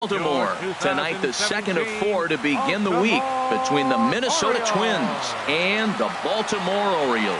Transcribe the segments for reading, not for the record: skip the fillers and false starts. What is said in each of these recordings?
Baltimore. Tonight, the second of 4 to begin the week between the Minnesota Twins and the Baltimore Orioles.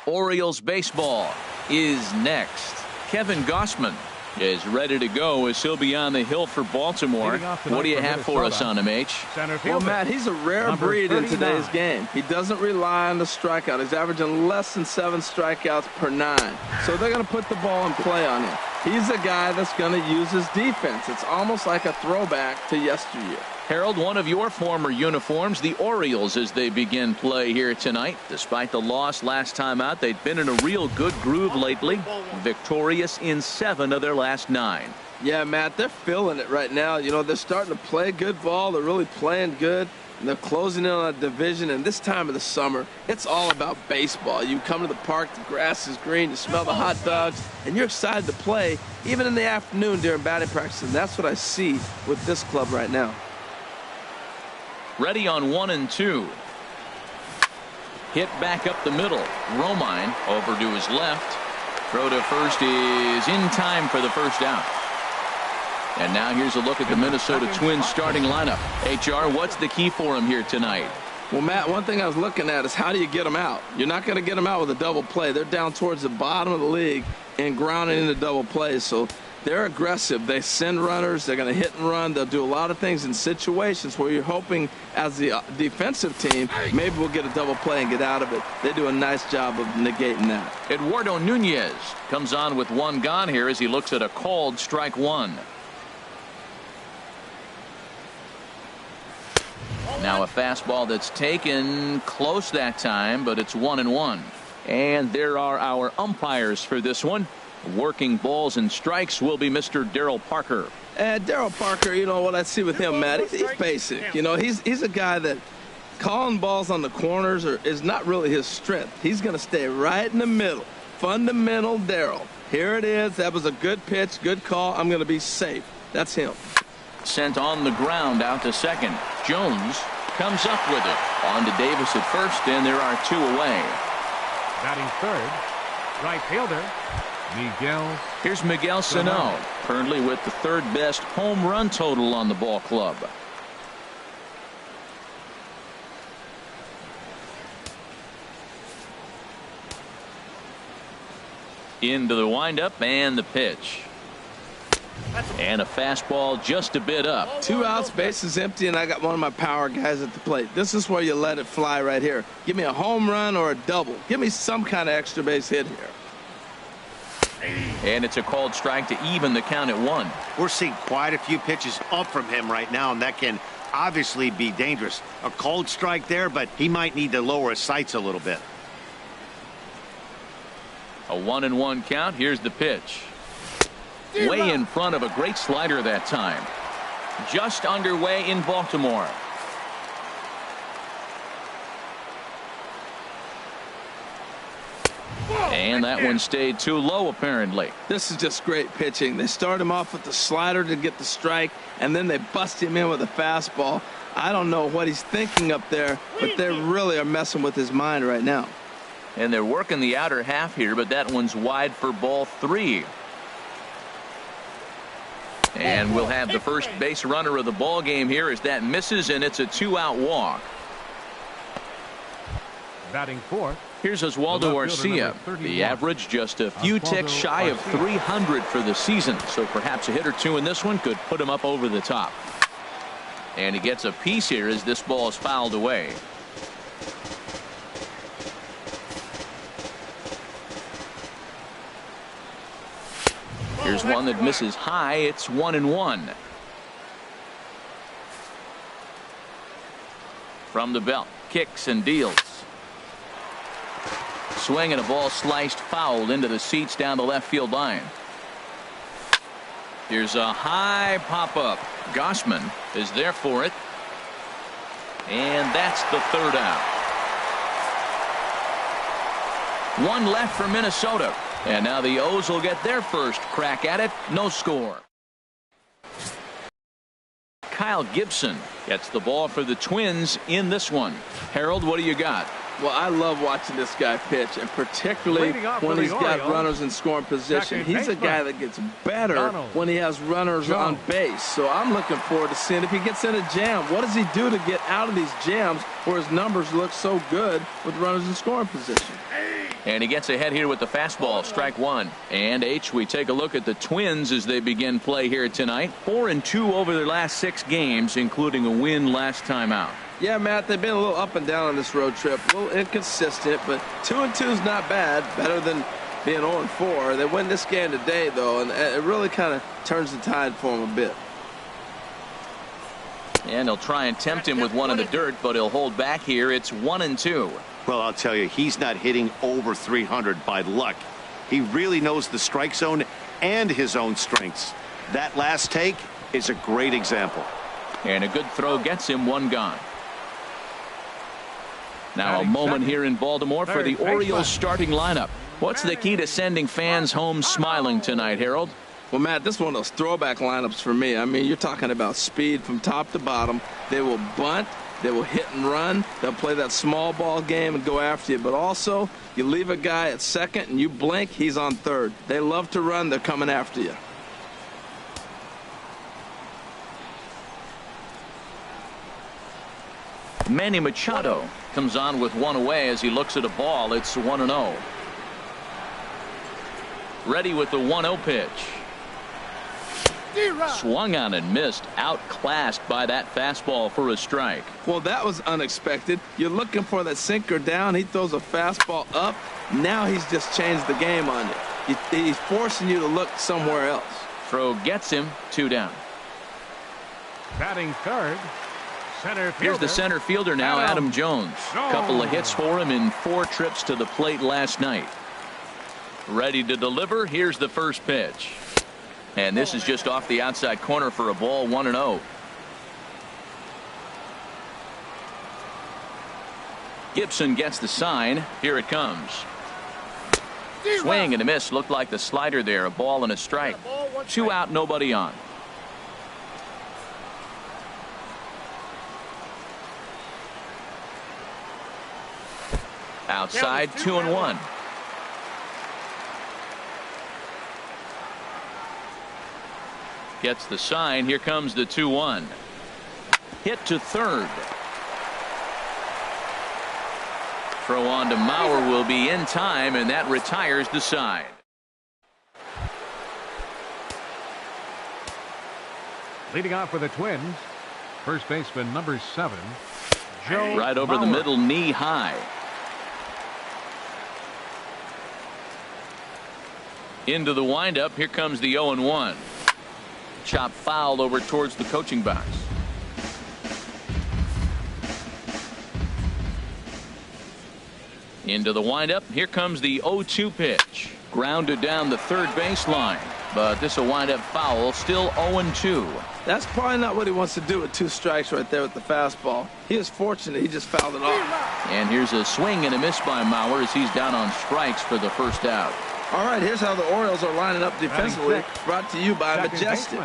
Orioles baseball is next. Kevin Gossman is ready to go as he'll be on the hill for Baltimore. What do you have for us on him, H? Well, Matt, he's a rare breed in today's game. He doesn't rely on the strikeout. He's averaging less than 7 strikeouts per 9. So they're going to put the ball in play on him. He's a guy that's going to use his defense. It's almost like a throwback to yesteryear. Harold, one of your former uniforms, the Orioles, as they begin play here tonight. Despite the loss last time out, they've been in a real good groove lately. Victorious in 7 of their last 9. Yeah, Matt, they're feeling it right now. You know, they're starting to play good ball. They're really playing good. And they're closing in on a division. And this time of the summer, it's all about baseball. You come to the park, the grass is green, you smell the hot dogs, and you're excited to play, even in the afternoon during batting practice. And that's what I see with this club right now. Ready on 1 and 2. Hit back up the middle. Romine over to his left. Throw to first is in time for the first out. And now here's a look at the Minnesota Twins starting lineup. HR, what's the key for him here tonight? Well, Matt, one thing I was looking at is how do you get them out? You're not going to get them out with a double play. They're down towards the bottom of the league and grounding into double plays. So they're aggressive. They send runners. They're going to hit and run. They'll do a lot of things in situations where you're hoping as the defensive team, maybe we'll get a double play and get out of it. They do a nice job of negating that. Eduardo Nunez comes on with 1 gone here as he looks at a called strike 1. Now a fastball that's taken close that time, but it's 1-1. And there are our umpires for this one. Working balls and strikes will be Mr. Darryl Parker. Darryl Parker, you know what I see with him, Matt, he's basic. You know, he's a guy that calling balls on the corners is not really his strength. He's going to stay right in the middle. Fundamental Darryl. Here it is. That was a good pitch, good call. I'm going to be safe. That's him. Sent on the ground out to second. Jones comes up with it. On to Davis at first, and there are 2 away. Batting third, right fielder, Miguel. Here's Miguel Sano, currently with the 3rd best home run total on the ball club. Into the windup and the pitch. And a fastball just a bit up. 2 outs, bases empty, and I got one of my power guys at the plate. This is where you let it fly right here. Give me a home run or a double. Give me some kind of extra base hit here. And it's a called strike to even the count at 1. We're seeing quite a few pitches up from him right now, and that can obviously be dangerous. A called strike there, but he might need to lower his sights a little bit. A 1-1 count. Here's the pitch. Way in front of a great slider that time. Just underway in Baltimore. And that one stayed too low, apparently. This is just great pitching. They start him off with the slider to get the strike, and then they bust him in with a fastball. I don't know what he's thinking up there, but they really are messing with his mind right now. And they're working the outer half here, but that one's wide for ball 3. And we'll have the first base runner of the ball game here as that misses, and it's a 2-out walk. Batting fourth. Here's Oswaldo Arcia. The average just a few ticks shy of 300 for the season, so perhaps a hit or 2 in this one could put him up over the top. And he gets a piece here as this ball is fouled away. Here's one that misses high. It's 1-1. From the belt, kicks and deals. Swing and a ball sliced foul into the seats down the left field line. Here's a high pop-up. Gossman is there for it. And that's the 3rd out. 1 left for Minnesota. And now the O's will get their first crack at it. No score. Kyle Gibson gets the ball for the Twins in this one. Harold, what do you got? Well, I love watching this guy pitch, and particularly when he's got runners in scoring position. He's a guy that gets better when he has runners on base. So I'm looking forward to seeing if he gets in a jam. What does he do to get out of these jams where his numbers look so good with runners in scoring position? And he gets ahead here with the fastball, strike one. And H, we take a look at the Twins as they begin play here tonight. 4-2 over their last 6 games, including a win last time out. Yeah, Matt, they've been a little up and down on this road trip, a little inconsistent, but 2-2 is not bad, better than being 0-4. They win this game today, though, and it really kind of turns the tide for them a bit. And they'll try and tempt him with one in the dirt, but he'll hold back here. It's 1-2. Well, I'll tell you, he's not hitting over 300 by luck. He really knows the strike zone and his own strengths. That last take is a great example. And a good throw gets him one gone. Now a moment here in Baltimore for the Orioles starting lineup. What's the key to sending fans home smiling tonight, Harold? Well, Matt, this is one of those throwback lineups for me. I mean, you're talking about speed from top to bottom. They will bunt. They will hit and run. They'll play that small ball game and go after you. But also, you leave a guy at second and you blink, he's on third. They love to run. They're coming after you. Manny Machado comes on with one away as he looks at a ball. It's 1-0. Ready with the 1-0 pitch. Swung on and missed, outclassed by that fastball for a strike. Well, that was unexpected. You're looking for that sinker down. He throws a fastball up. Now he's just changed the game on you. He's forcing you to look somewhere else. Throw gets him, 2 down. Batting third, center fielder. Here's the center fielder now, Adam Jones. Couple of hits for him in 4 trips to the plate last night. Ready to deliver. Here's the first pitch. And this is just off the outside corner for a ball, 1-0. Gibson gets the sign. Here it comes. Swing and a miss. Looked like the slider there. A ball and a strike. 2 out, nobody on. Outside, 2-1. Gets the sign. Here comes the 2-1. Hit to third. Throw on to Mauer will be in time, and that retires the side. Leading off for the Twins, first baseman number 7, Joe Right over Mauer. the middle, knee high. Into the windup. Here comes the 0-1. Chop foul over towards the coaching box. Into the windup. Here comes the 0-2 pitch. Grounded down the third baseline. But this will wind up foul. Still 0-2. That's probably not what he wants to do with 2 strikes right there with the fastball. He is fortunate. He just fouled it off. And here's a swing and a miss by Mauer as he's down on strikes for the first out. All right, here's how the Orioles are lining up defensively, brought to you by Majestic.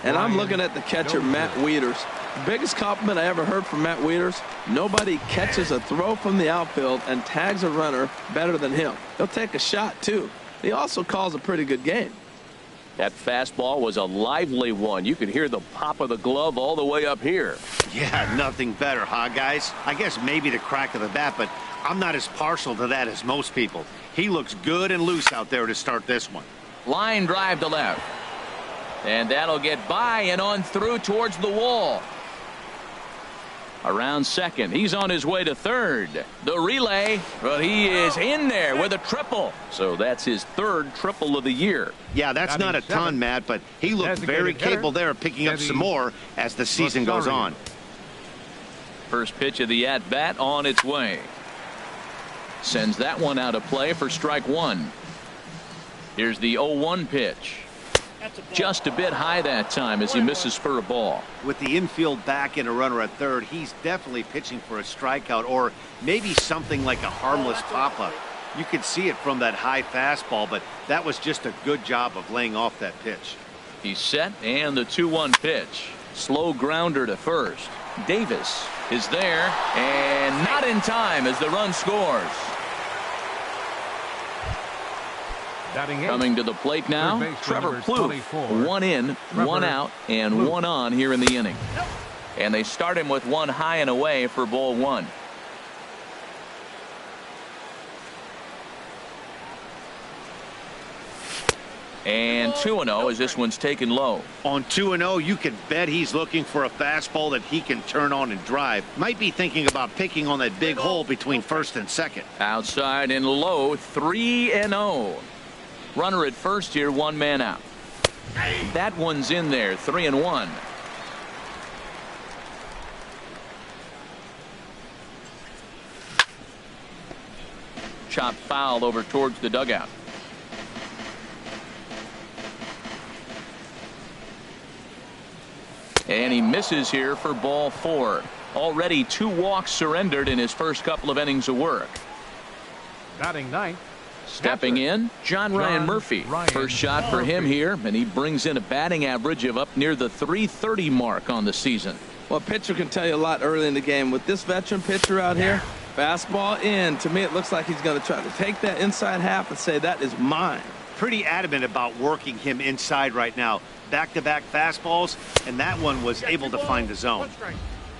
And I'm looking at the catcher, Matt Wieters. The biggest compliment I ever heard from Matt Wieters, nobody catches a throw from the outfield and tags a runner better than him. He'll take a shot, too. He also calls a pretty good game. That fastball was a lively one. You could hear the pop of the glove all the way up here. Yeah, nothing better, huh, guys? I guess maybe the crack of the bat, but I'm not as partial to that as most people. He looks good and loose out there to start this one. Line drive to left. And that'll get by and on through towards the wall. Around second. He's on his way to third. The relay, but he is in there with a triple. So that's his 3rd triple of the year. Yeah, that's not a ton, Matt, but he looked very capable there of picking up some more as the season goes on. First pitch of the at-bat on its way. Sends that one out of play for strike 1. Here's the 0-1 pitch. Just a bit high that time as he misses for a ball. With the infield back and a runner at third, he's definitely pitching for a strikeout or maybe something like a harmless pop-up. You could see it from that high fastball, but that was just a good job of laying off that pitch. He's set, and the 2-1 pitch. Slow grounder to first. Davis is there, and not in time as the run scores. Coming to the plate now, Trevor Plouffe. 1 in, 1 out, and 1 on here in the inning. And they start him with 1 high and away for ball 1. And 2-0 as this one's taken low. On 2-0, you can bet he's looking for a fastball that he can turn on and drive. Might be thinking about picking on that big hole between first and second. Outside and low, 3-0. Runner at first here, 1 man out. That one's in there, 3-1. Chopped foul over towards the dugout. And he misses here for ball 4. Already 2 walks surrendered in his first couple of innings of work. Batting ninth. Stepping in, John Ryan Murphy. First shot for him here, and he brings in a batting average of up near the .330 mark on the season. Well, a pitcher can tell you a lot early in the game. With this veteran pitcher out here, fastball in. To me, it looks like he's going to try to take that inside half and say, that is mine. Pretty adamant about working him inside right now. Back-to-back fastballs, and that one was able to find the zone.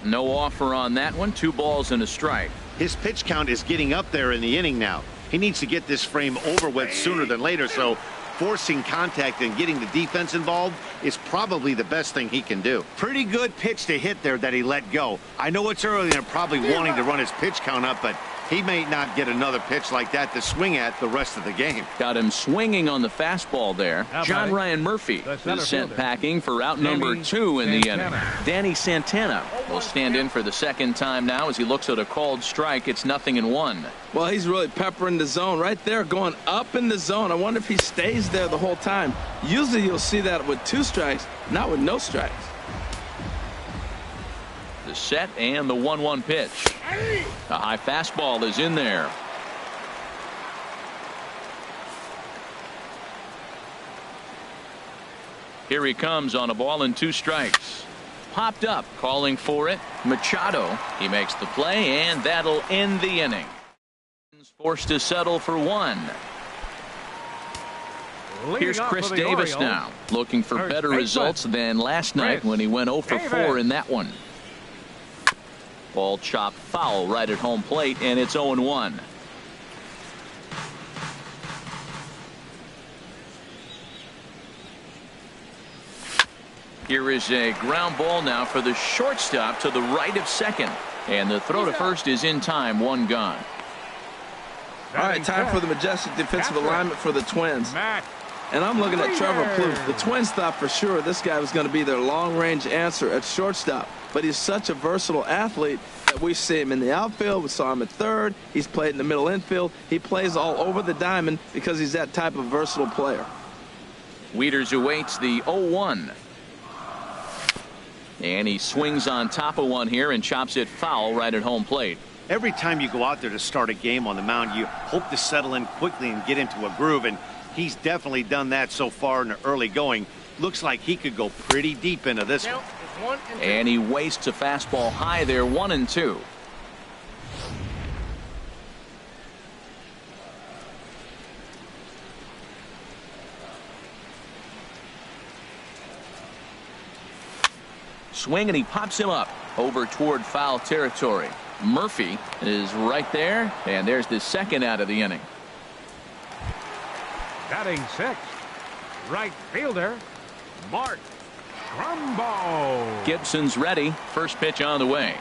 No offer on that one. 2 balls and a strike. His pitch count is getting up there in the inning now. He needs to get this frame over with sooner than later, so forcing contact and getting the defense involved is probably the best thing he can do. Pretty good pitch to hit there that he let go. I know it's early and they're probably wanting to run his pitch count up, but he may not get another pitch like that to swing at the rest of the game. Got him swinging on the fastball there. John Ryan Murphy is sent packing for out number 2 in the inning. Danny Santana will stand in for the second time now as he looks at a called strike. It's 0-1. Well, he's really peppering the zone right there, going up in the zone. I wonder if he stays there the whole time. Usually you'll see that with 2 strikes, not with no strikes. The set and the 1-1 pitch. A high fastball is in there. Here he comes on a ball and 2 strikes. Popped up, calling for it. Machado. He makes the play, and that'll end the inning. Forced to settle for 1. Here's Chris Davis now, looking for better results than last night when he went 0 for 4 in that one. Ball chopped foul right at home plate, and it's 0-1. Here is a ground ball now for the shortstop to the right of second, and the throw to first is in time. 1 gone. All right, time for the majestic defensive alignment for the Twins. And I'm looking at Trevor Plouffe. The Twins thought for sure this guy was going to be their long-range answer at shortstop. But he's such a versatile athlete that we see him in the outfield. We saw him at third. He's played in the middle infield. He plays all over the diamond because he's that type of versatile player. Wieters awaits the 0-1. And he swings on top of one here and chops it foul right at home plate. Every time you go out there to start a game on the mound, you hope to settle in quickly and get into a groove, and he's definitely done that so far in the early going. Looks like he could go pretty deep into this one. And he wastes a fastball high there, 1-2. Swing, and he pops him up over toward foul territory. Murphy is right there, and there's the second out of the inning. Batting 6th, right fielder, Mark Trumbo. Gibson's ready. First pitch on the way.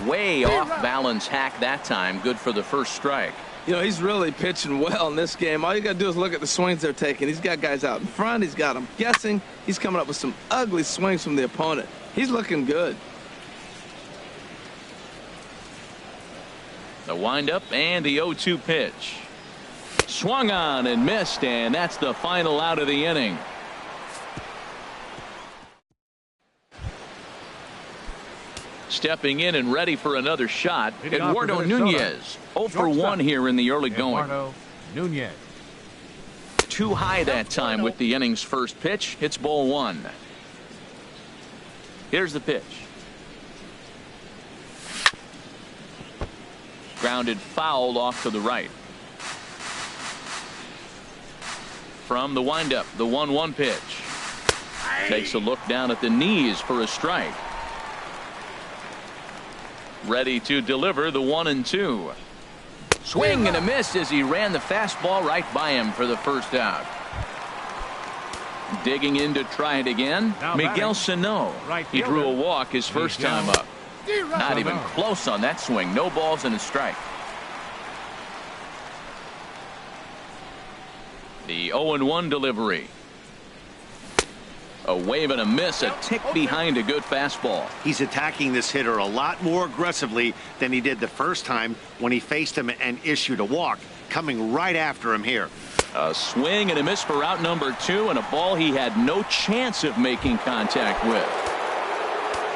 Way off balance hack that time. Good for the first strike. You know, he's really pitching well in this game. All you got to do is look at the swings they're taking. He's got guys out in front. He's got them guessing. He's coming up with some ugly swings from the opponent. He's looking good. The windup and the 0-2 pitch. Swung on and missed, and that's the final out of the inning. Stepping in and ready for another shot, Eduardo Nunez. 0 for 1 here in the early going. Eduardo Nunez. Too high that time with the inning's first pitch. It's ball 1. Here's the pitch. Grounded foul off to the right. From the windup, the 1-1 pitch. Takes a look down at the knees for a strike. Ready to deliver the 1-2. Swing and a miss as he ran the fastball right by him for the first out. Digging in to try it again, Miguel Sano. He drew a walk his first time up. Not even close on that swing. No balls and a strike. The 0-1 delivery. A wave and a miss, a tick behind a good fastball. He's attacking this hitter a lot more aggressively than he did the first time when he faced him and issued a walk. Coming right after him here. A swing and a miss for out number 2, and a ball he had no chance of making contact with.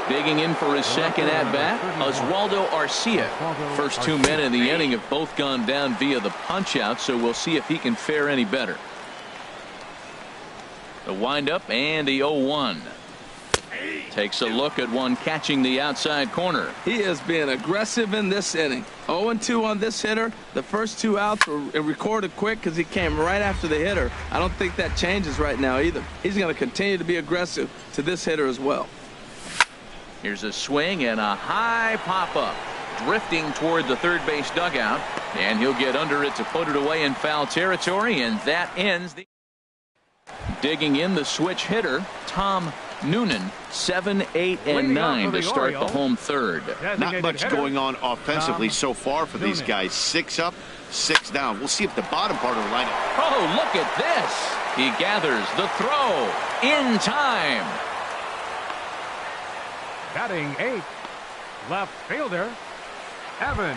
Digging in for his second at-bat, Oswaldo Arcia. First 2 men in the inning have both gone down via the punch-out, so we'll see if he can fare any better. The windup and the 0-1. Takes a look at one catching the outside corner. He is being aggressive in this inning. 0-2 on this hitter. The first 2 outs were recorded quick because he came right after the hitter. I don't think that changes right now either. He's going to continue to be aggressive to this hitter as well. Here's a swing and a high pop-up. Drifting toward the third base dugout. And he'll get under it to put it away in foul territory, and that ends the... Digging in the switch hitter, Tom Noonan, 7, 8, and 9 to start the home third. Not much going on offensively so far for these guys. 6 up, 6 down. We'll see if the bottom part of the lineup. Oh, look at this. He gathers the throw in time. Batting 8, left fielder, Evan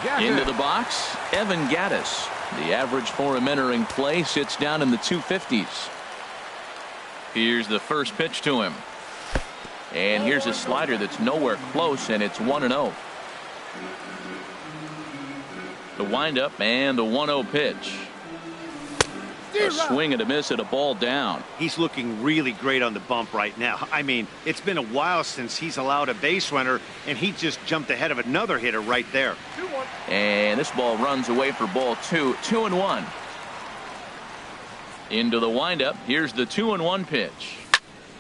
Gaddis. Into the box, Evan Gaddis. The average for him entering play sits down in the 250s. Here's the first pitch to him. And here's a slider that's nowhere close, and it's 1-0. The windup and the 1-0 pitch. A swing and a miss at a ball down. He's looking really great on the bump right now. I mean, it's been a while since he's allowed a base runner, and he just jumped ahead of another hitter right there. And this ball runs away for ball 2. 2-1. Into the windup. Here's the 2-1 pitch.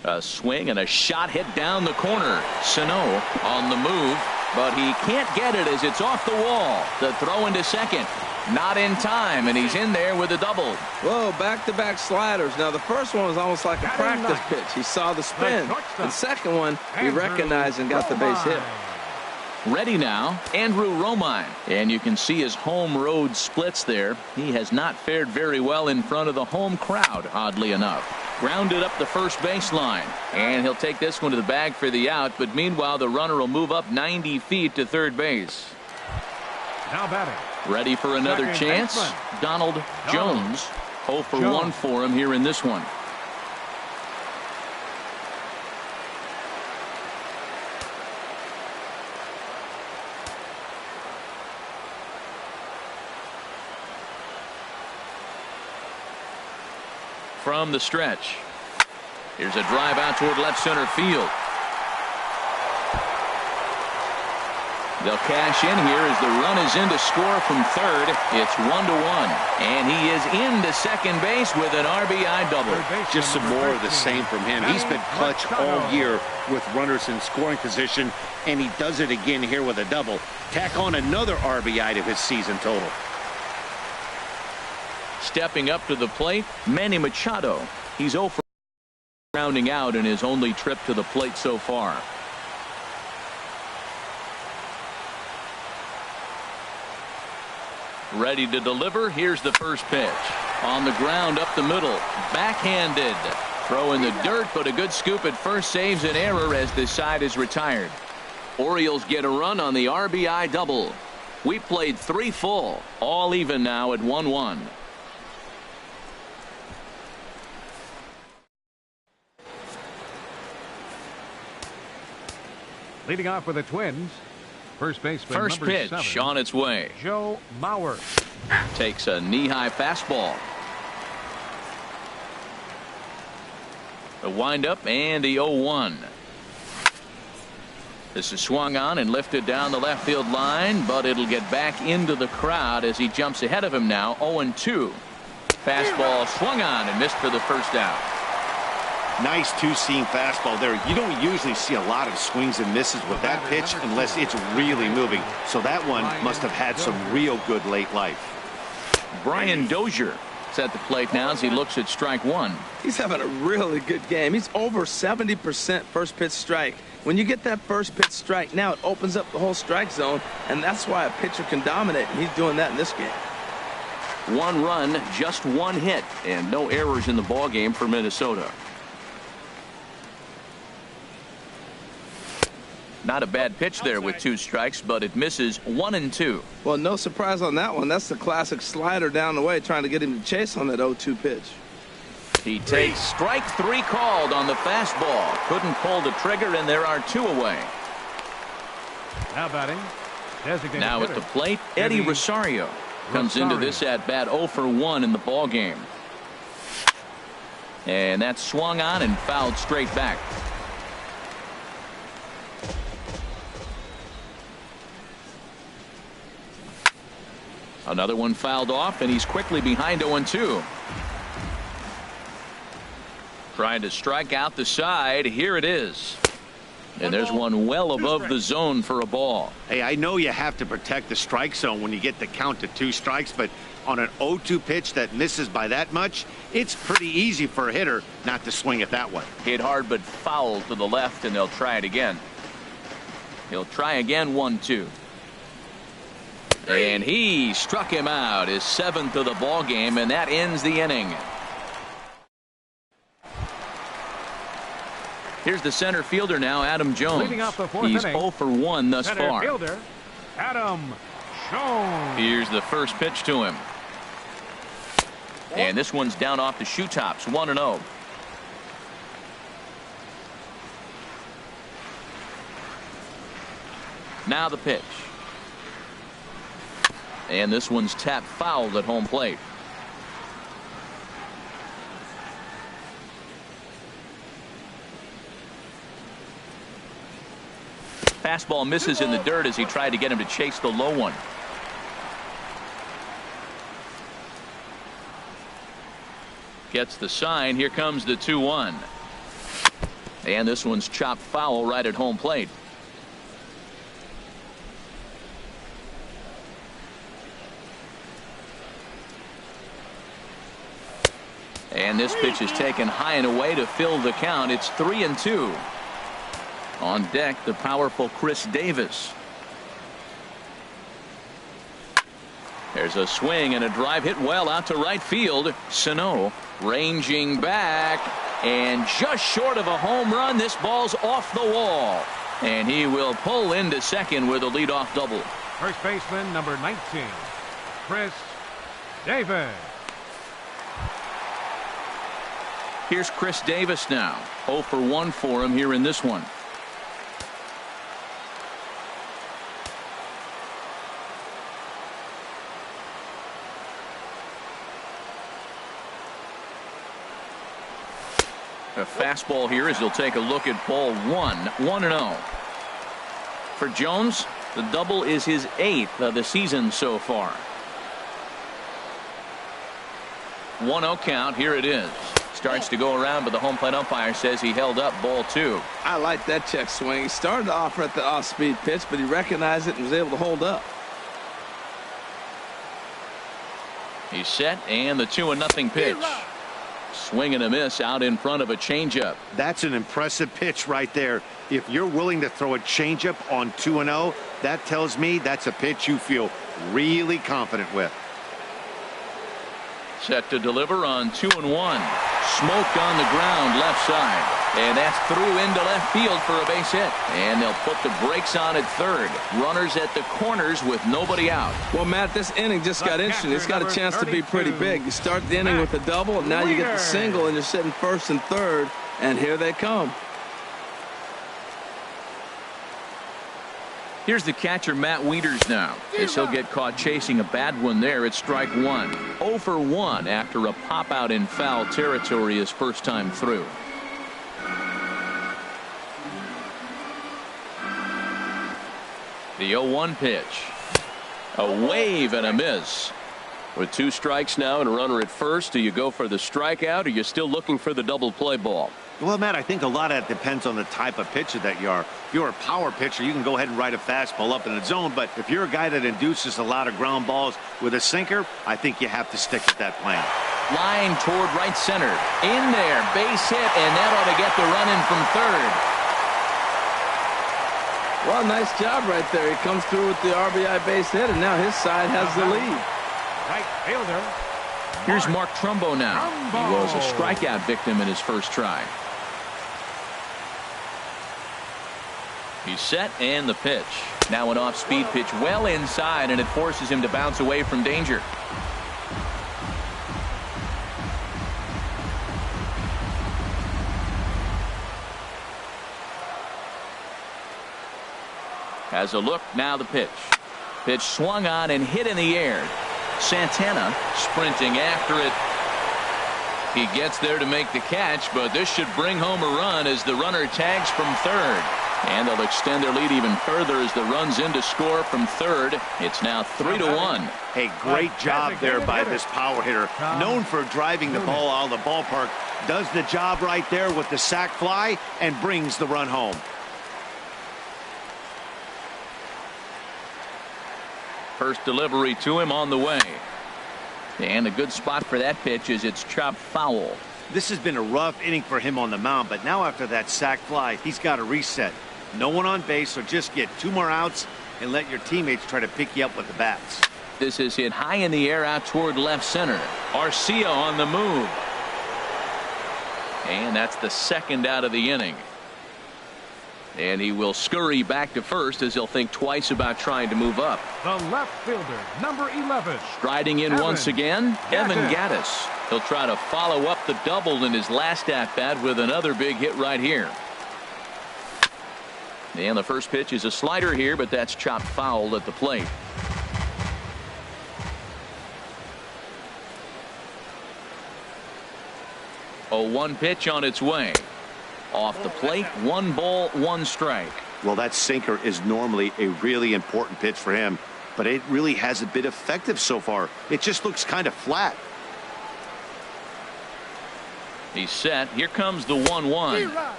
A swing and a shot hit down the corner. Sano on the move, but he can't get it as it's off the wall. The throw into second. Not in time, and he's in there with a double. Whoa, back-to-back sliders. Now, the first one was almost like a practice pitch. He saw the spin. The second one, he recognized and got the base hit. Ready now, Andrew Romine. And you can see his home road splits there. He has not fared very well in front of the home crowd, oddly enough. Grounded up the first baseline. And he'll take this one to the bag for the out, but meanwhile, the runner will move up 90 feet to third base. Now batting. Ready for another chance? Donald Jones. 0 for 1 for him here in this one. From the stretch. Here's a drive out toward left center field. They'll cash in here as the run is in to score from third. It's 1-1. And he is into second base with an RBI double. Just some more of the same from him. He's been clutch all year with runners in scoring position, and he does it again here with a double. Tack on another RBI to his season total. Stepping up to the plate, Manny Machado. He's 0 for rounding out in his only trip to the plate so far. Ready to deliver. Here's the first pitch. On the ground up the middle. Backhanded. Throw in the dirt, but a good scoop at first saves an error as this side is retired. Orioles get a run on the RBI double. We played 3 full. All even now at 1-1. Leading off for the Twins, first baseman First number pitch 7, on its way. Joe Mauer. Takes a knee-high fastball. The windup and the 0-1. This is swung on and lifted down the left field line, but it'll get back into the crowd as he jumps ahead of him now. 0-2. Fastball swung on and missed for the first out. Nice two-seam fastball there. You don't usually see a lot of swings and misses with that pitch unless it's really moving. So that one must have had some real good late life. Brian Dozier is at the plate now as he looks at strike one. He's having a really good game. He's over 70% first pitch strike. When you get that first pitch strike, now it opens up the whole strike zone, and that's why a pitcher can dominate, and he's doing that in this game. 1 run, just 1 hit, and no errors in the ball game for Minnesota. Not a bad pitch there with 2 strikes, but it misses 1-2. Well, no surprise on that one. That's the classic slider down the way, trying to get him to chase on that 0-2 pitch. He takes strike 3 called on the fastball. Couldn't pull the trigger, and there are 2 away. Now batting, designated now hitter, at the plate, Eddie Rosario comes into this at bat 0 for 1 in the ball game. And that's swung on and fouled straight back. Another one fouled off, and he's quickly behind 0-2. Trying to strike out the side. Here it is. And there's one well above the zone for a ball. Hey, I know you have to protect the strike zone when you get the count to 2 strikes, but on an 0-2 pitch that misses by that much, it's pretty easy for a hitter not to swing at that one. Hit hard but foul to the left, and they'll try it again. He'll try again. 1-2. And he struck him out, his 7th of the ball game, and that ends the inning. Here's the center fielder now, Adam Jones. Leading off the 4th He's inning, 0 for 1 thus center far. fielder, Adam Jones. Here's the first pitch to him. And this one's down off the shoe tops, 1-0. Now the pitch. And this one's tapped fouled at home plate. Fastball misses in the dirt as he tried to get him to chase the low one. Gets the sign. Here comes the 2-1. And this one's chopped foul right at home plate. And this pitch is taken high and away to fill the count. It's 3-2. On deck, the powerful Chris Davis. There's a swing and a drive hit well out to right field. Sano ranging back, and just short of a home run. This ball's off the wall, and he will pull into second with a leadoff double. First baseman, number 19, Chris Davis. Here's Chris Davis now. 0 for 1 for him here in this one. A fastball here as he'll take a look at ball 1. 1-0. For Jones, the double is his 8th of the season so far. 1-0 count. Here it is. Starts to go around, but the home plate umpire says he held up ball 2. I like that check swing. He started off at the off-speed pitch, but he recognized it and was able to hold up. He's set, and the 2-0 pitch. Swing and a miss out in front of a changeup. That's an impressive pitch right there. If you're willing to throw a changeup on 2-0, that tells me that's a pitch you feel really confident with. Set to deliver on 2-1. Smoked on the ground left side. And that's through into left field for a base hit. And they'll put the brakes on at third. Runners at the corners with nobody out. Well, Matt, this inning just got interesting. It's got a chance to be pretty big. You start the inning with a double, and now you get the single, and you're sitting first and third, and here they come. Here's the catcher, Matt Wieters now, as he'll get caught chasing a bad one there at strike 1. 0 for 1 after a pop out in foul territory his first time through. The 0-1 pitch. A wave and a miss. With 2 strikes now and a runner at first, do you go for the strikeout, or are you still looking for the double play ball? Well, Matt, I think a lot of that depends on the type of pitcher that you are. If you're a power pitcher, you can go ahead and ride a fastball up in the zone. But if you're a guy that induces a lot of ground balls with a sinker, I think you have to stick with that plan. Line toward right center. In there. Base hit, and that ought to get the run in from third. Well, nice job right there. He comes through with the RBI base hit, and now his side has the lead. Right fielder. Here's Mark Trumbo now. He was a strikeout victim in his first try. He's set, and the pitch. Now an off-speed pitch well inside, and it forces him to bounce away from danger. Has a look, now the pitch. Pitch swung on and hit in the air. Santana sprinting after it. He gets there to make the catch, but this should bring home a run as the runner tags from third. And they'll extend their lead even further as the run's in to score from third. It's now 3-1. Hey, great job there by this power hitter. Known for driving the ball out of the ballpark. Does the job right there with the sac fly and brings the run home. First delivery to him on the way. And a good spot for that pitch is it's chopped foul. This has been a rough inning for him on the mound, but now after that sac fly, he's got to reset. No one on base, so just get 2 more outs and let your teammates try to pick you up with the bats. This is hit high in the air out toward left center. Arcia on the move. And that's the second out of the inning. And he will scurry back to first as he'll think twice about trying to move up. The left fielder, number 11. Striding in once again, Evan Gattis. He'll try to follow up the double in his last at-bat with another big hit right here. And the first pitch is a slider here, but that's chopped foul at the plate. A 1 pitch on its way. Off the plate, 1 ball, 1 strike. Well, that sinker is normally a really important pitch for him, but it really hasn't been effective so far. It just looks kind of flat. He's set. Here comes the 1-1.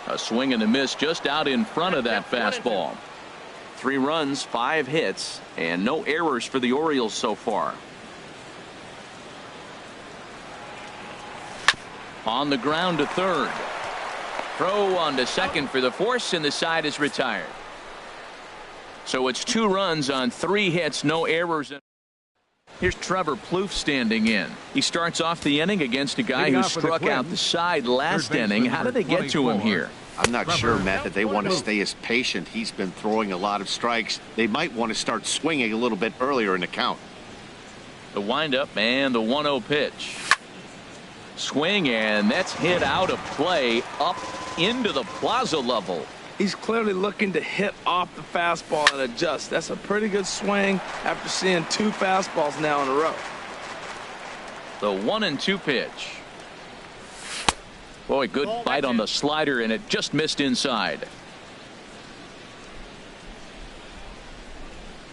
A swing and a miss just out in front of that fastball. 3 runs, 5 hits, and no errors for the Orioles so far. On the ground to third. Throw on to second for the force, and the side is retired. So it's 2 runs on 3 hits, no errors. Here's Trevor Plouffe standing in. He starts off the inning against a guy who struck out the side last inning. How did they get to him here? I'm not sure, Matt, that they want to stay as patient. He's been throwing a lot of strikes. They might want to start swinging a little bit earlier in the count. The windup and the 1-0 pitch. Swing, and that's hit out of play up into the plaza level. He's clearly looking to hit off the fastball and adjust. That's a pretty good swing after seeing 2 fastballs now in a row. The 1-2 pitch. Boy, good bite on the slider, and it just missed inside.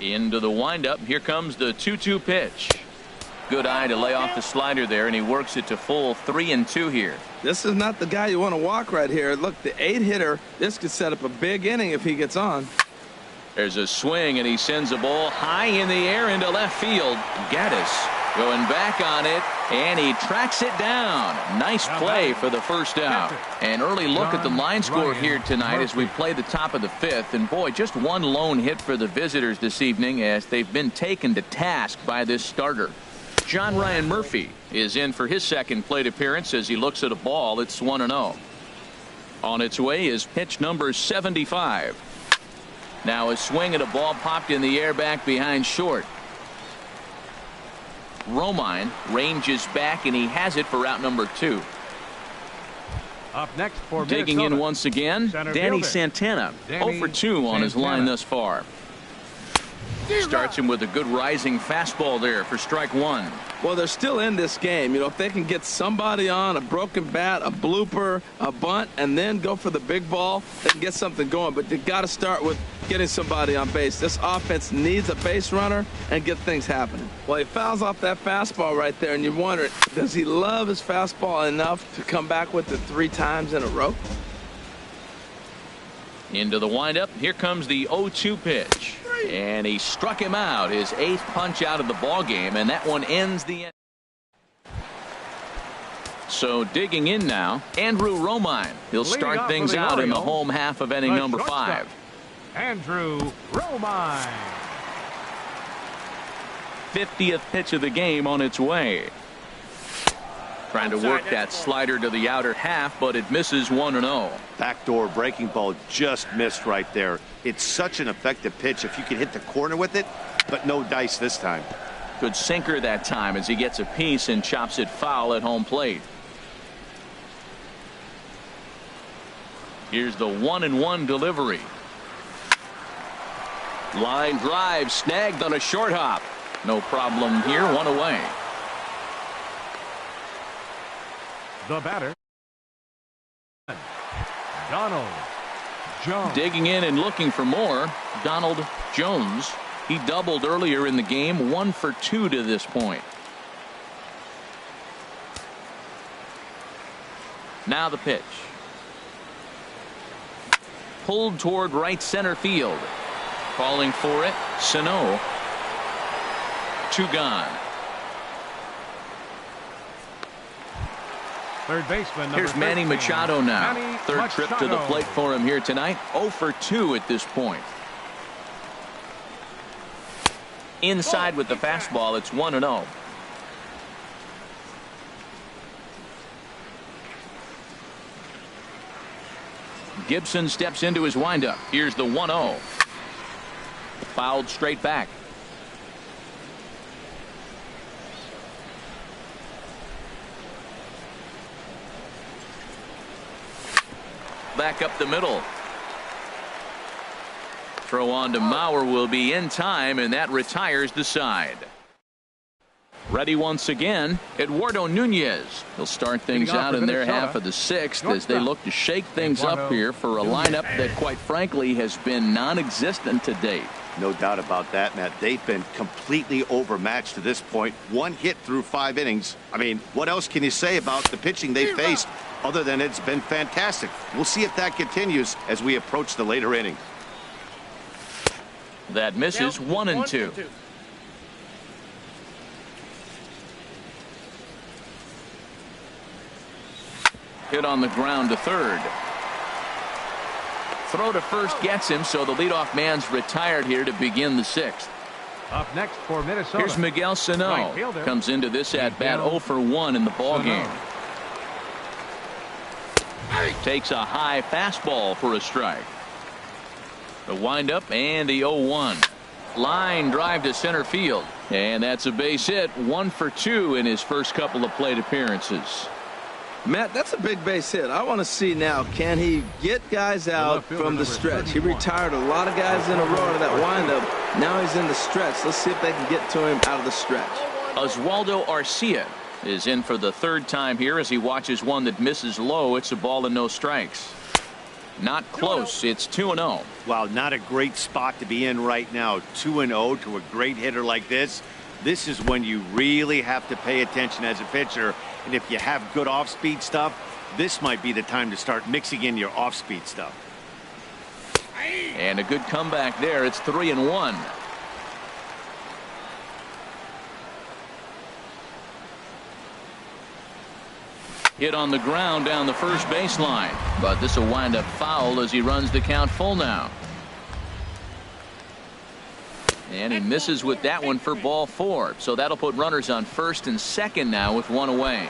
Into the windup. Here comes the 2-2 pitch. Good eye to lay off the slider there, and he works it to full 3-2 here. This is not the guy you want to walk right here. Look, the 8-hitter, this could set up a big inning if he gets on. There's a swing, and he sends a ball high in the air into left field. Gattis going back on it, and he tracks it down. Nice play for the first out. An early look at the line score here tonight as we play the top of the 5th. And boy, just 1 lone hit for the visitors this evening as they've been taken to task by this starter. John Ryan Murphy is in for his second plate appearance as he looks at a ball. It's 1-0. On its way is pitch number 75. Now a swing at a ball popped in the air back behind short. Romine ranges back, and he has it for out number 2. Up next for digging Minnesota. in once again, Danny Santana. 0 for 2 on his line thus far. Starts him with a good rising fastball there for strike one. Well, they're still in this game. You know, if they can get somebody on, a broken bat, a blooper, a bunt, and then go for the big ball, they can get something going. But you got to start with getting somebody on base. This offense needs a base runner and get things happening. Well, he fouls off that fastball right there, and you wonder, does he love his fastball enough to come back with it 3 times in a row? Into the windup. Here comes the 0-2 pitch. And he struck him out, his 8th punch out of the ball game, and that one ends the end. So digging in now, Andrew Romine. He'll start things out in the home half of inning number 5. Andrew Romine. 50th pitch of the game on its way. Trying to work that slider to the outer half, but it misses 1-0. Backdoor breaking ball just missed right there. It's such an effective pitch if you can hit the corner with it, but no dice this time. Good sinker that time as he gets a piece and chops it foul at home plate. Here's the 1-1 delivery. Line drive snagged on a short hop. No problem here, 1 away. The batter, Donald Jones. Digging in and looking for more, Donald Jones. He doubled earlier in the game, 1 for 2 to this point. Now the pitch. Pulled toward right center field. Calling for it, Sano. 2 gone. Third baseman, here's Manny 13. Machado now. Manny Third Machado. trip to the plate for him here tonight. 0 for 2 at this point. Inside with the fastball, it's 1-0. Gibson steps into his windup. Here's the 1-0. Fouled straight back. Back up the middle. Throw on to Mauer will be in time, and that retires the side. Ready once again, Eduardo Nunez. He'll start things out in their half of the 6th as they look to shake things up here for a lineup that, quite frankly, has been non-existent to date. No doubt about that, Matt. They've been completely overmatched to this point. 1 hit through 5 innings. I mean, what else can you say about the pitching they faced other than it's been fantastic? We'll see if that continues as we approach the later innings. That misses 1-2. Hit on the ground to third. Throw to first gets him, so the leadoff man's retired here to begin the 6th. Up next for Minnesota. Here's Miguel Sano. Right comes into this at bat 0 for 1 in the ball game. Takes a high fastball for a strike. The windup and the 0-1. Line drive to center field, and that's a base hit. 1 for 2 in his first couple of plate appearances. Matt, that's a big base hit. I want to see now, can he get guys out from the stretch? He retired a lot of guys in a row to that windup. Now he's in the stretch. Let's see if they can get to him out of the stretch. Oswaldo Arcia is in for the 3rd time here as he watches one that misses low. It's a ball and no strikes. Not close. It's 2-0. Wow, not a great spot to be in right now. 2-0 to a great hitter like this. This is when you really have to pay attention as a pitcher. And if you have good off-speed stuff, this might be the time to start mixing in your off-speed stuff. And a good comeback there. It's 3-1. Hit on the ground down the first baseline, but this will wind up foul as he runs the count full now. And he misses with that one for ball 4. So that'll put runners on first and second now with 1 away.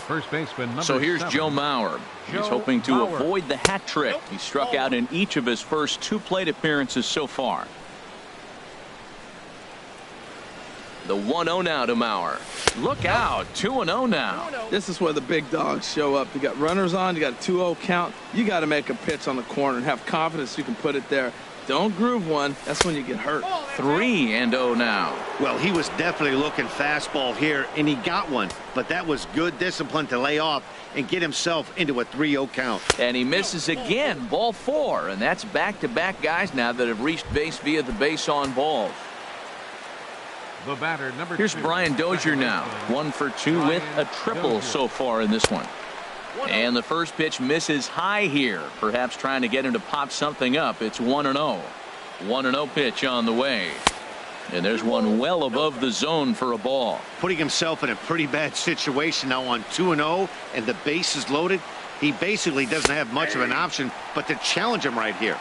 First baseman number So here's 7. Joe Mauer. He's hoping to avoid the hat trick. He struck out in each of his first 2 plate appearances so far. The 1-0 now to Mauer. Look out, 2-0 now. This is where the big dogs show up. You got runners on, you got a 2-0 count. You got to make a pitch on the corner and have confidence you can put it there. Don't groove one. That's when you get hurt. 3-0 now. Well, he was definitely looking fastball here, and he got one. But that was good discipline to lay off and get himself into a 3-0 count. And he misses again, ball 4. And that's back-to-back guys now that have reached base via the base on balls. The batter, number Here's 2. Brian Dozier now. 1 for 2 with a triple so far in this one. And the first pitch misses high here, perhaps trying to get him to pop something up. It's 1-0. 1-0 pitch on the way. And there's one well above the zone for a ball. Putting himself in a pretty bad situation now on 2-0, and the base is loaded. He basically doesn't have much of an option but to challenge him right here.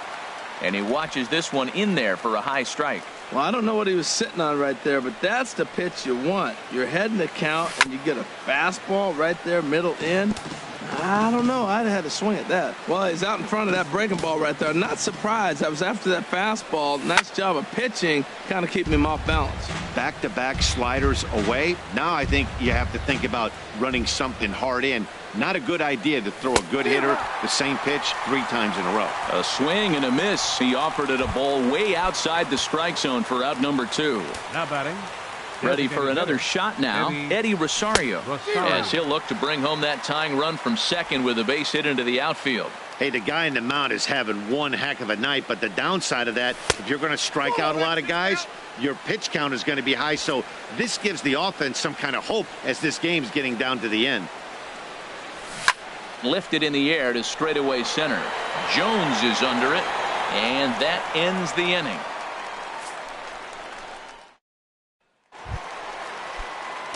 And he watches this one in there for a high strike. Well, I don't know what he was sitting on right there, but that's the pitch you want. You're heading the count, and you get a fastball right there, middle in. I don't know. I'd have had to swing at that. Well, he's out in front of that breaking ball right there. Not surprised. I was after that fastball. Nice job of pitching, kind of keeping him off balance. Back-to-back sliders away. Now I think you have to think about running something hard in. Not a good idea to throw a good hitter the same pitch 3 times in a row. A swing and a miss. He offered it a ball way outside the strike zone for out number 2. Now batting. Ready for another shot now, Eddie Rosario, as he'll look to bring home that tying run from second with a base hit into the outfield. Hey, the guy in the mound is having one heck of a night, but the downside of that, if you're going to strike out a lot of guys, your pitch count is going to be high, so this gives the offense some kind of hope as this game's getting down to the end. Lifted in the air to straightaway center. Jones is under it, and that ends the inning.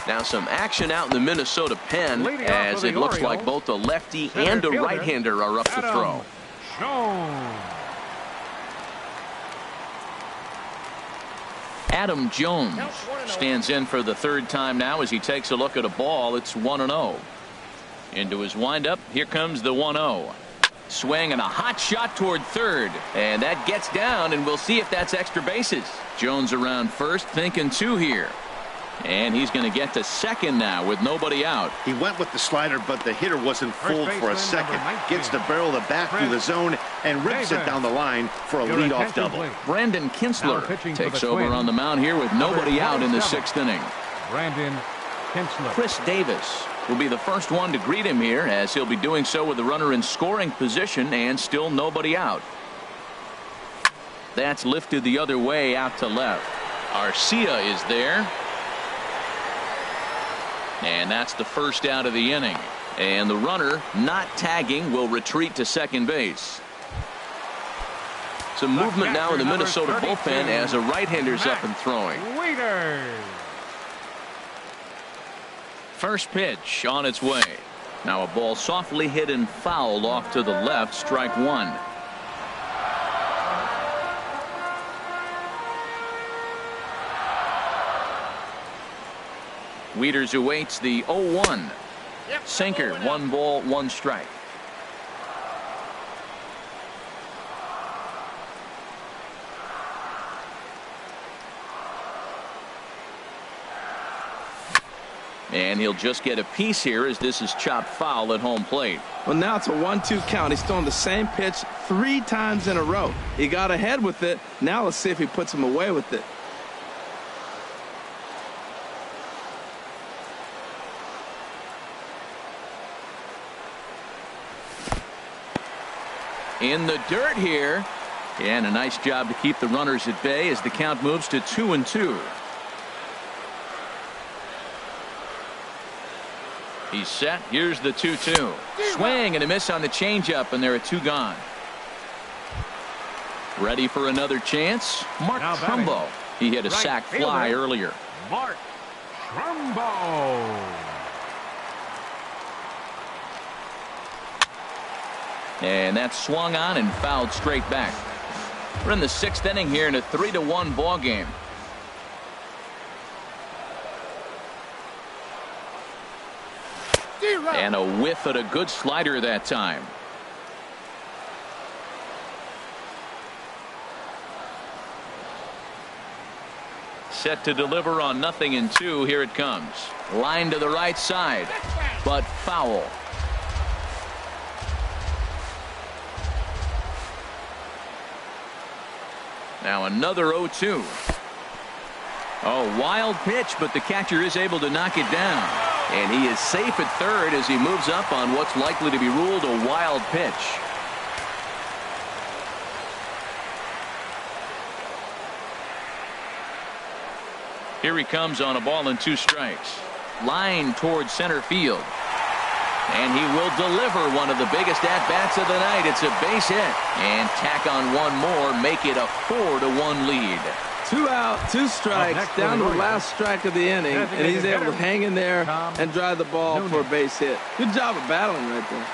Now some action out in the Minnesota pen as it looks like both a lefty and a right-hander are up to throw. Adam Jones stands in for the 3rd time now as he takes a look at a ball. It's 1-0. Into his windup, here comes the 1-0. Swing and a hot shot toward third, and that gets down, and we'll see if that's extra bases. Jones around first, thinking 2 here. And he's going to get to second now with nobody out. He went with the slider, but the hitter wasn't fooled for a second. Gets the barrel of the bat through the zone and rips it down the line for a leadoff double. Brandon Kinsler takes over on the mound here with nobody out in the 6th inning. Brandon Kinsler. Chris Davis will be the first one to greet him here, as he'll be doing so with the runner in scoring position and still nobody out. That's lifted the other way out to left. Arcia is there. And that's the first out of the inning. And the runner not tagging will retreat to second base. Some movement now in the Minnesota bullpen as a right-hander's up and throwing. First pitch on its way. Now a ball softly hit and fouled off to the left, strike 1. Wieters awaits the 0-1. Sinker, 1 ball, 1 strike. And he'll just get a piece here as this is chopped foul at home plate. Well, now it's a 1-2 count. He's throwing the same pitch 3 times in a row. He got ahead with it. Now let's see if he puts him away with it. In the dirt here, and a nice job to keep the runners at bay as the count moves to 2-2. He's set. Here's the 2-2. Swing and a miss on the changeup, and there are 2 gone. Ready for another chance? Mark Trumbo. He hit a sac fly earlier. Mark Trumbo. And that's swung on and fouled straight back. We're in the 6th inning here in a 3-1 ball game. And a whiff at a good slider that time. Set to deliver on 0-2. Here it comes. Line to the right side, but foul. Now another 0-2. Oh, wild pitch, but the catcher is able to knock it down. And he is safe at third as he moves up on what's likely to be ruled a wild pitch. Here he comes on a ball and 2 strikes. Line towards center field. And he will deliver one of the biggest at-bats of the night. It's a base hit. And tack on one more, make it a 4-1 lead. 2 out, 2 strikes, down to the last strike of the inning, and he's able to hang in there and drive the ball for a base hit. Good job of battling right there.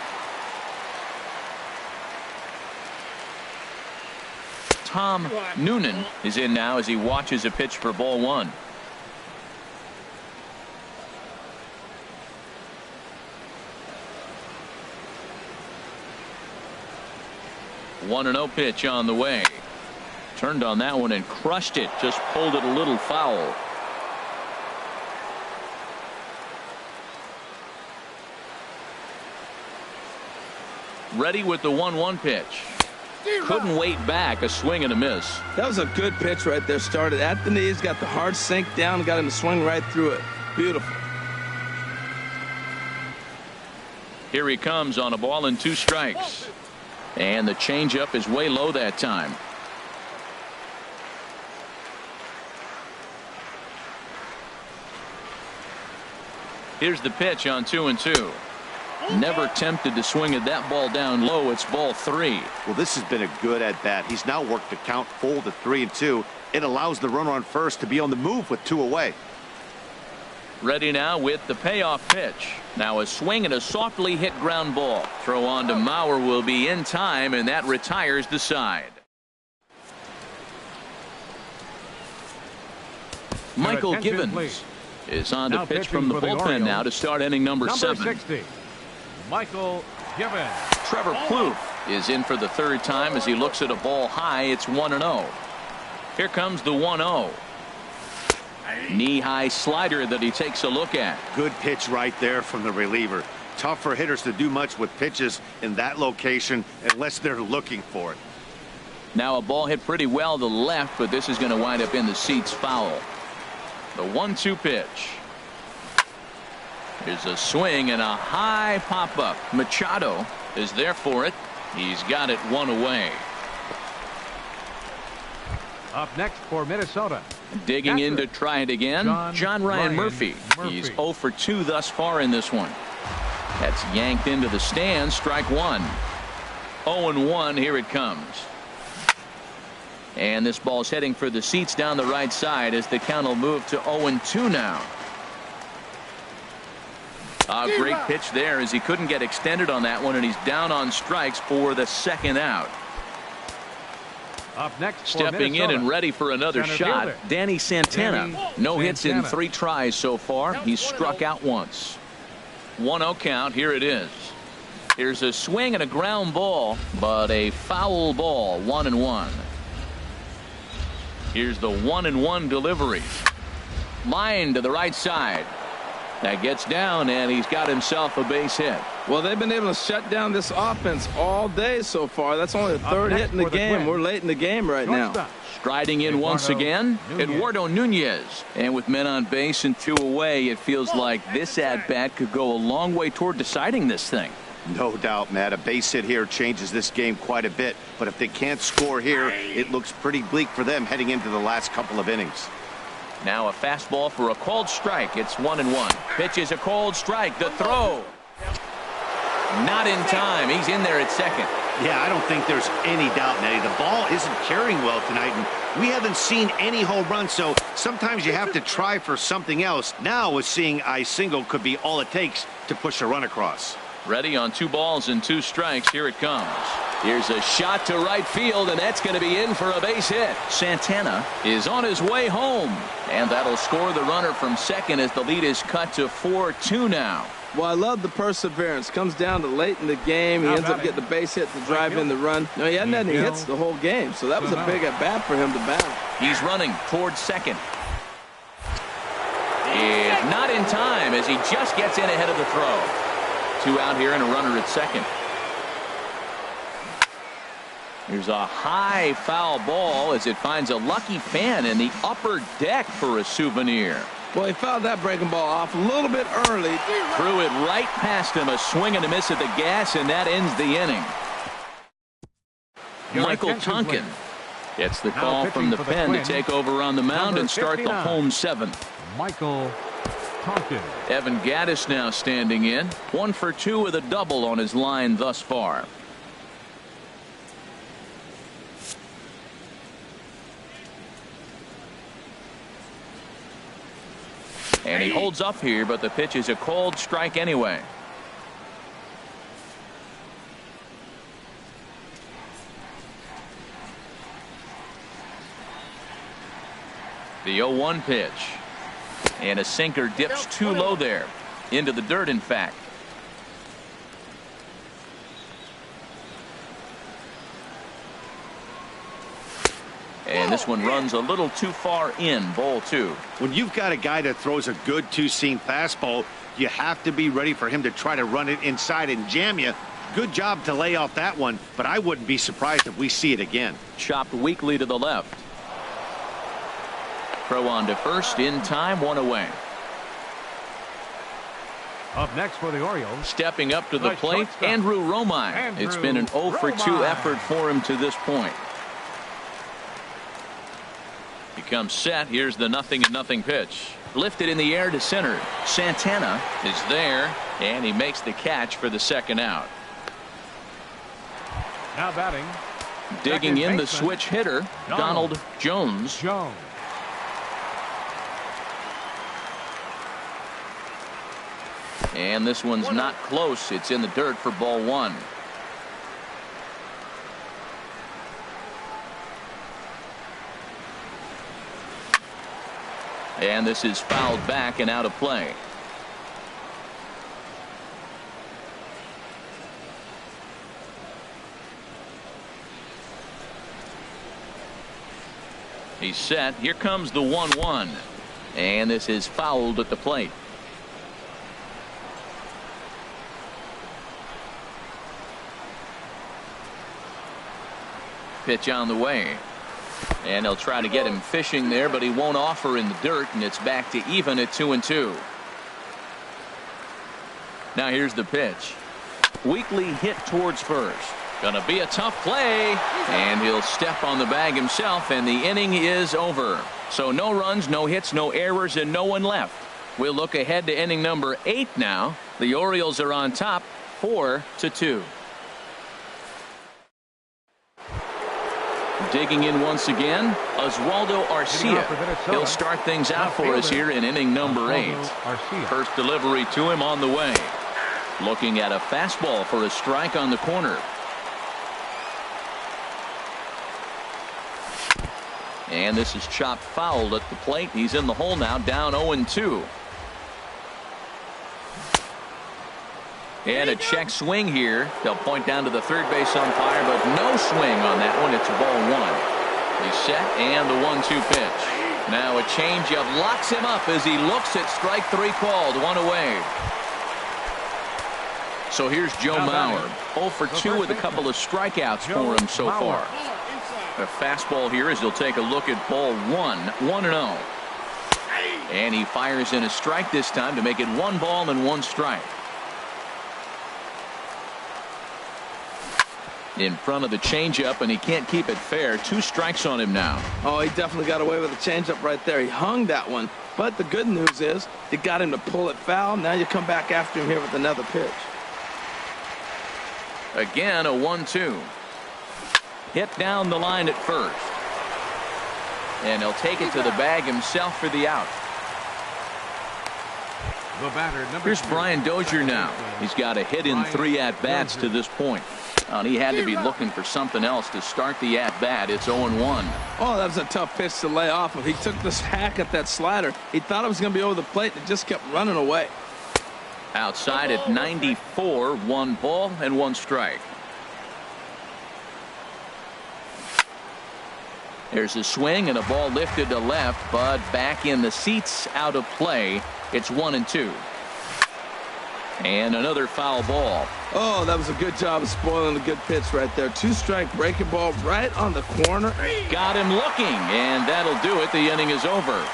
Tom Noonan is in now as he watches a pitch for ball 1. One 1-0 pitch on the way. Turned on that one and crushed it. Just pulled it a little foul. Ready with the 1-1 pitch. Couldn't wait back. A swing and a miss. That was a good pitch right there. Started at the knees, got the hard sink down, got him to swing right through it. Beautiful. Here he comes on a ball and 2 strikes. And the changeup is way low that time. Here's the pitch on 2-2. Never tempted to swing at that ball down low. It's ball 3. Well, this has been a good at bat. He's now worked the count full to 3-2. It allows the runner on first to be on the move with 2 away. Ready now with the payoff pitch. Now a swing and a softly hit ground ball. Throw on to Mauer will be in time, and that retires the side. Michael Givens is on to pitch from the bullpen now to start inning number 7. 60, Michael Givens. Trevor Plouffe is in for the 3rd time as he looks at a ball high. It's 1-0. Here comes the 1-0. Knee-high slider that he takes a look at. Good pitch right there from the reliever. Tough for hitters to do much with pitches in that location unless they're looking for it. Now a ball hit pretty well to the left, but this is going to wind up in the seats foul. The 1-2 pitch. Here's a swing and a high pop-up. Machado is there for it. He's got it 1 away. Up next for Minnesota. Digging in to try it again, John Ryan Murphy. He's 0 for 2 thus far in this one. That's yanked into the stands. Strike 1. 0-1. Here it comes. And this ball's heading for the seats down the right side as the count will move to 0-2 now. A great pitch there as he couldn't get extended on that one, and he's down on strikes for the 2nd out. Up next, stepping in and ready for another shot, Danny Santana. No hits in 3 tries so far. He's struck out once. 1-0 count. Here it is. Here's a swing and a ground ball, but a foul ball. 1-1. Here's the 1-1 delivery. Line to the right side. That gets down, and he's got himself a base hit. Well, they've been able to shut down this offense all day so far. That's only the 3rd hit in the game. We're late in the game right now. Striding in once again, Eduardo Nunez. And with men on base and 2 away, it feels like this at-bat could go a long way toward deciding this thing. No doubt, Matt. A base hit here changes this game quite a bit. But if they can't score here, it looks pretty bleak for them heading into the last couple of innings. Now a fastball for a called strike. It's 1-1. Pitch is a called strike. The throw. Not in time. He's in there at second. Yeah, I don't think there's any doubt, Nettie. The ball isn't carrying well tonight, and we haven't seen any home runs, so sometimes you have to try for something else. Now, with seeing I single could be all it takes to push a run across. Ready on 2 balls and 2 strikes. Here it comes. Here's a shot to right field, and that's going to be in for a base hit. Santana is on his way home, and that'll score the runner from second as the lead is cut to 4-2 now. Well, I love the perseverance. Comes down to late in the game. He ends up getting the base hit to drive in the run. No, he hadn't had any hits the whole game, so that was a big at-bat for him to battle. He's running towards second. It's not in time as he just gets in ahead of the throw. 2 out here and a runner at second. Here's a high foul ball as it finds a lucky fan in the upper deck for a souvenir. Well, he fouled that breaking ball off a little bit early. Threw it right past him, a swing and a miss at the gas, and that ends the inning. Michael Tonkin gets the call from the pen to take over on the mound and start the home seventh. Michael Tonkin. Evan Gaddis now standing in. 1 for 2 with a double on his line thus far. And he holds up here, but the pitch is a cold strike anyway. The 0-1 pitch. And a sinker dips too low there. Into the dirt, in fact. And this one runs a little too far in. Ball 2. When you've got a guy that throws a good two-seam fastball, you have to be ready for him to try to run it inside and jam you. Good job to lay off that one, but I wouldn't be surprised if we see it again. Chopped weakly to the left. Throw on to first in time, 1 away. Up next for the Orioles. Stepping up to the plate, Andrew Romine. It's been an 0 for 2 effort for him to this point. He comes set. Here's the 0-0 pitch. Lifted in the air to center. Santana is there, and he makes the catch for the second out. Now batting. Digging in the switch hitter, Donald Jones. And this one's not close. It's in the dirt for ball 1. And this is fouled back and out of play. He's set. Here comes the 1-1. And this is fouled at the plate. Pitch on the way. And they'll try to get him fishing there, but he won't offer in the dirt, and it's back to even at 2-2. Now here's the pitch. Weakly hit towards first. Gonna be a tough play, and he'll step on the bag himself, and the inning is over. So no runs, no hits, no errors, and no one left. We'll look ahead to inning number 8 now. The Orioles are on top, 4-2. Digging in once again, Oswaldo Arcia. He'll start things out for us here in inning number 8. First delivery to him on the way. Looking at a fastball for a strike on the corner. And this is chopped foul at the plate. He's in the hole now, down 0-2. And a check swing here. They'll point down to the third base umpire, but no swing on that one. It's ball 1. He's set, and the 1-2 pitch. Now a changeup locks him up as he looks at strike 3 called. 1 away. So here's Joe Mauer. 0 for 2 with a couple of strikeouts for him so far. A fastball here as he'll take a look at ball 1. 1-0. And he fires in a strike this time to make it 1 ball and 1 strike. In front of the changeup, and he can't keep it fair. 2 strikes on him now. Oh, he definitely got away with the changeup right there. He hung that one. But the good news is you got him to pull it foul. Now you come back after him here with another pitch. Again, a 1-2. Hit down the line at first. And he'll take it to the bag himself for the out. Here's Brian Dozier now. He's got a hit in 3 at-bats to this point. And he had to be looking for something else to start the at-bat. It's 0-1. Oh, that was a tough pitch to lay off of. He took this hack at that slider. He thought it was going to be over the plate, and it just kept running away. Outside at 94, 1 ball and 1 strike. There's a swing and a ball lifted to left, but back in the seats, out of play. It's 1-2. And another foul ball. Oh, that was a good job of spoiling a good pitch right there. 2-strike breaking ball right on the corner. Got him looking, and that'll do it. The inning is over.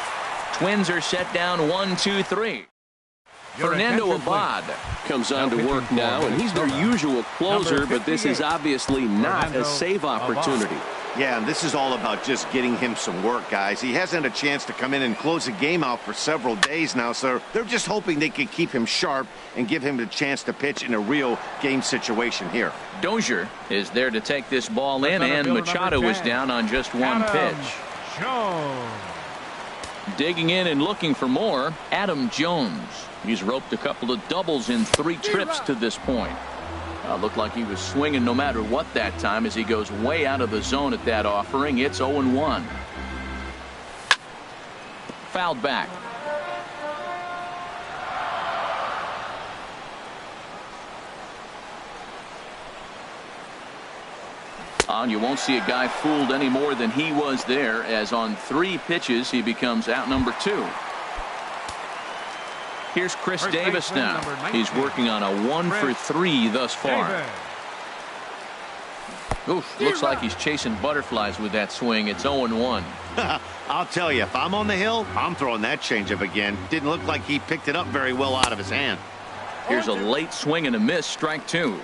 Twins are set down 1-2-3. Fernando Abad Comes on to work now, and he's their usual closer, but this is obviously not a save opportunity. Yeah, and this is all about just getting him some work, guys. He hasn't had a chance to come in and close the game out for several days now, so they're just hoping they can keep him sharp and give him the chance to pitch in a real game situation here. Dozier is there to take this ball in, and Machado is down on just one pitch. Digging in and looking for more, Adam Jones. He's roped a couple of doubles in 3 trips to this point. Looked like he was swinging no matter what that time as he goes way out of the zone at that offering. It's 0-1. Fouled back. You won't see a guy fooled any more than he was there, as on 3 pitches he becomes out number 2. Here's Chris Davis now. He's working on a 1-for-3 thus far. Oof, looks like he's chasing butterflies with that swing. It's 0-1. I'll tell you, if I'm on the hill, I'm throwing that changeup again. Didn't look like he picked it up very well out of his hand. Here's a late swing and a miss, strike 2.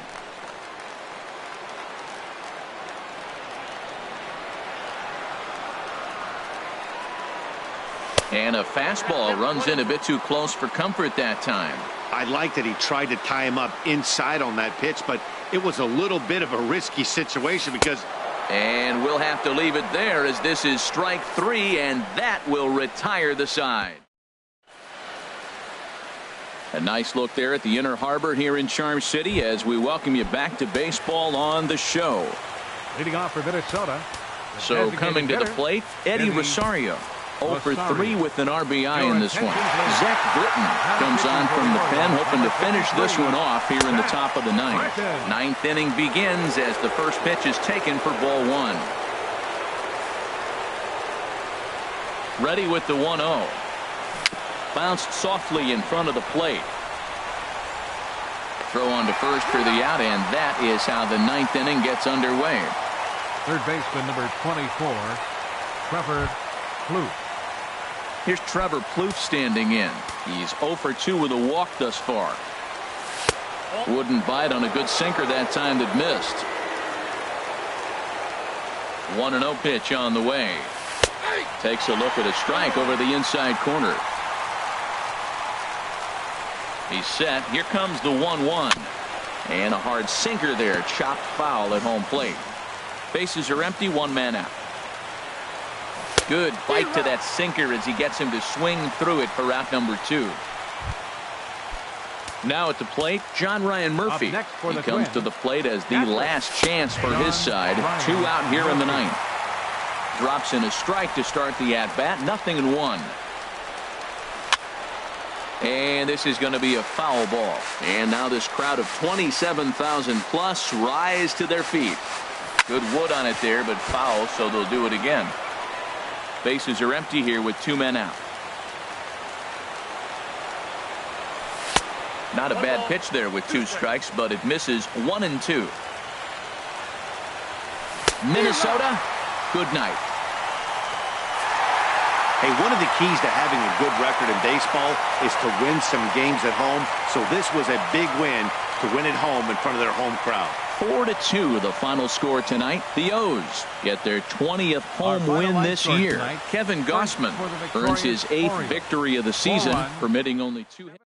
And a fastball runs in a bit too close for comfort that time. I like that he tried to tie him up inside on that pitch, but it was a little bit of a risky situation because... And we'll have to leave it there, as this is strike 3, and that will retire the side. A nice look there at the Inner Harbor here in Charm City as we welcome you back to baseball on the show. Leading off for Minnesota. So coming to the plate, Eddie Rosario. 0 for 3 with an RBI in this one. Zach Britton comes on from the pen, hoping to finish this one off here in the top of the 9th. 9th inning begins as the first pitch is taken for ball 1. Ready with the 1-0. Bounced softly in front of the plate. Throw on to first for the out, and that is how the 9th inning gets underway. Third baseman number 24, Trevor Plouffe. Here's Trevor Plouffe standing in. He's 0 for 2 with a walk thus far. Wouldn't bite on a good sinker that time that missed. 1-0 pitch on the way. Takes a look at a strike over the inside corner. He's set. Here comes the 1-1. And a hard sinker there. Chopped foul at home plate. Bases are empty. 1 man out. Good bite to that sinker as he gets him to swing through it for out number 2. Now at the plate, John Ryan Murphy. He comes to the plate as the last chance for his side. 2 out here in the 9th. Drops in a strike to start the at-bat. 0-1. And this is going to be a foul ball. And now this crowd of 27,000 plus rise to their feet. Good wood on it there, but foul, so they'll do it again. Bases are empty here with 2 men out. Not a bad pitch there with 2 strikes, but it misses 1-2. Minnesota, good night. Hey, one of the keys to having a good record in baseball is to win some games at home. So this was a big win to win at home in front of their home crowd. 4-2 the final score tonight. The O's get their 20th home win this year. Kevin Gossman earns his 8th victory of the season, permitting only 2 hits.